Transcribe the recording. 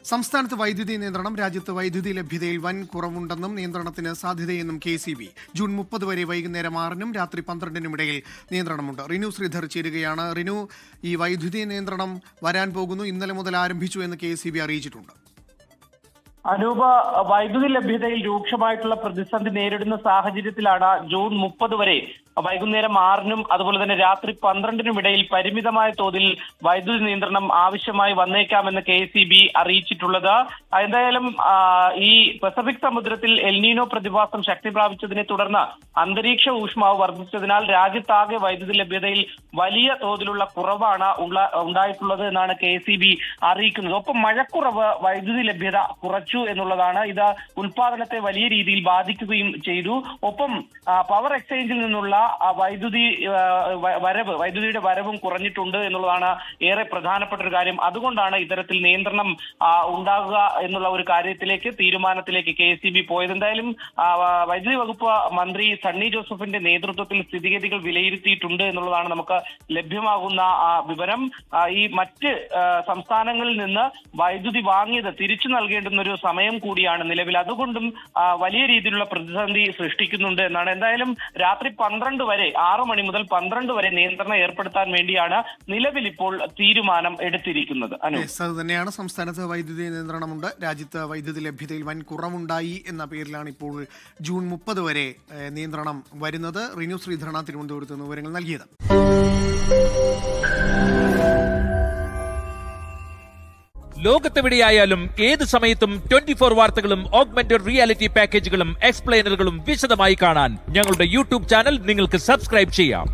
സംസ്ഥാനത്ത് വൈദ്യുതി നിയന്ത്രണം. രാജ്യത്ത് വൈദ്യുതി ലഭ്യതയിൽ വൻ കുറവുണ്ടെന്നും നിയന്ത്രണത്തിന് സാധ്യതയെന്നും KCB. ജൂൺ 30 വരെ വൈകുന്നേരം 6-നും രാത്രി 12-നും ഇടയിൽ നിയന്ത്രണമുണ്ട്. റിനു ശ്രീധർ ചേരുകയാണ്. റിനു, ഈ വൈദ്യുതി നിയന്ത്രണം വരാൻ പോകുന്നു, ഇന്നലെ മുതൽ ആരംഭിച്ചു എന്ന് KCB അറിയിച്ചിട്ടുണ്ട്. അനൂപ, വൈദ്യുതി ലഭ്യതയിൽ രൂക്ഷമായിട്ടുള്ള പ്രതിസന്ധി നേരിടുന്ന സാഹചര്യത്തിലാണ് ജൂൺ 30 വരെ വൈകുന്നേരം 6-നും അതുപോലെ തന്നെ രാത്രി 12-നും ഇടയിൽ പരിമിതമായ തോതിൽ വൈദ്യുതി നിയന്ത്രണം ആവശ്യമായി വന്നേക്കാമെന്ന് KCB അറിയിച്ചിട്ടുള്ളത്. എന്തായാലും ഈ പസഫിക് സമുദ്രത്തിൽ എൽനീനോ പ്രതിഭാസം ശക്തി പ്രാപിച്ചതിനെ തുടർന്ന് അന്തരീക്ഷ ഊഷ്മാവ് വർദ്ധിച്ചതിനാൽ രാജ്യത്താകെ വൈദ്യുതി ലഭ്യതയിൽ വലിയ തോതിലുള്ള കുറവാണ് ഉണ്ടായിട്ടുള്ളത് എന്നാണ് KCB അറിയിക്കുന്നത്. ഒപ്പം മഴക്കുറവ് വൈദ്യുതി ലഭ്യത കുറച്ചു എന്നുള്ളതാണ്. ഇത് ഉൽപാദനത്തെ വലിയ രീതിയിൽ ബാധിക്കുകയും ചെയ്തു. ഒപ്പം പവർ എക്സ്ചേഞ്ചിൽ നിന്നുള്ള വൈദ്യുതിയുടെ വരവും കുറഞ്ഞിട്ടുണ്ട് എന്നുള്ളതാണ് ഏറെ പ്രധാനപ്പെട്ട ഒരു കാര്യം. അതുകൊണ്ടാണ് ഇത്തരത്തിൽ നിയന്ത്രണം ഉണ്ടാകുക എന്നുള്ള ഒരു തീരുമാനത്തിലേക്ക് KCB പോയത്. എന്തായാലും വൈദ്യുതി വകുപ്പ് മന്ത്രി സണ്ണി ജോസഫിന്റെ നേതൃത്വത്തിൽ സ്ഥിതിഗതികൾ വിലയിരുത്തിയിട്ടുണ്ട് എന്നുള്ളതാണ് നമുക്ക് ലഭ്യമാകുന്ന വിവരം. ഈ മറ്റ് സംസ്ഥാനങ്ങളിൽ നിന്ന് വൈദ്യുതി വാങ്ങിയത് തിരിച്ചു നൽകേണ്ടുന്ന ഒരു സമയം കൂടിയാണ് നിലവിൽ. അതുകൊണ്ടും വലിയ രീതിയിലുള്ള പ്രതിസന്ധി സൃഷ്ടിക്കുന്നുണ്ട് എന്നാണ്. എന്തായാലും രാത്രി 12 വരെ, 6 മണി മുതൽ 12 വരെ നിയന്ത്രണം ഏർപ്പെടുത്താൻ വേണ്ടിയാണ് നിലവിൽ ഇപ്പോൾ തീരുമാനം എടുത്തിരിക്കുന്നത്. അത് തന്നെയാണ്. സംസ്ഥാനത്ത് വൈദ്യുതി നിയന്ത്രണമുണ്ട്. രാജ്യത്ത് വൈദ്യുതി ലഭ്യതയിൽ വൻ കുറവുണ്ടായി എന്ന പേരിലാണ് ഇപ്പോൾ ജൂൺ 30 വരെ നിയന്ത്രണം വരുന്നത്. റിനു ശ്രീധരനാണ് തിരുവനന്തപുരത്ത് നിന്ന് വിവരങ്ങൾ നൽകിയത്. ലോകത്തെവിടെയായാലും ഏത് സമയത്തും 24 വാർത്തകളും ഓഗ്മെന്റഡ് റിയാലിറ്റി പാക്കേജുകളും എക്സ്പ്ലെയിനറുകളും വിശദമായി കാണാൻ ഞങ്ങളുടെ YouTube ചാനൽ നിങ്ങൾക്ക് സബ്സ്ക്രൈബ് ചെയ്യാം.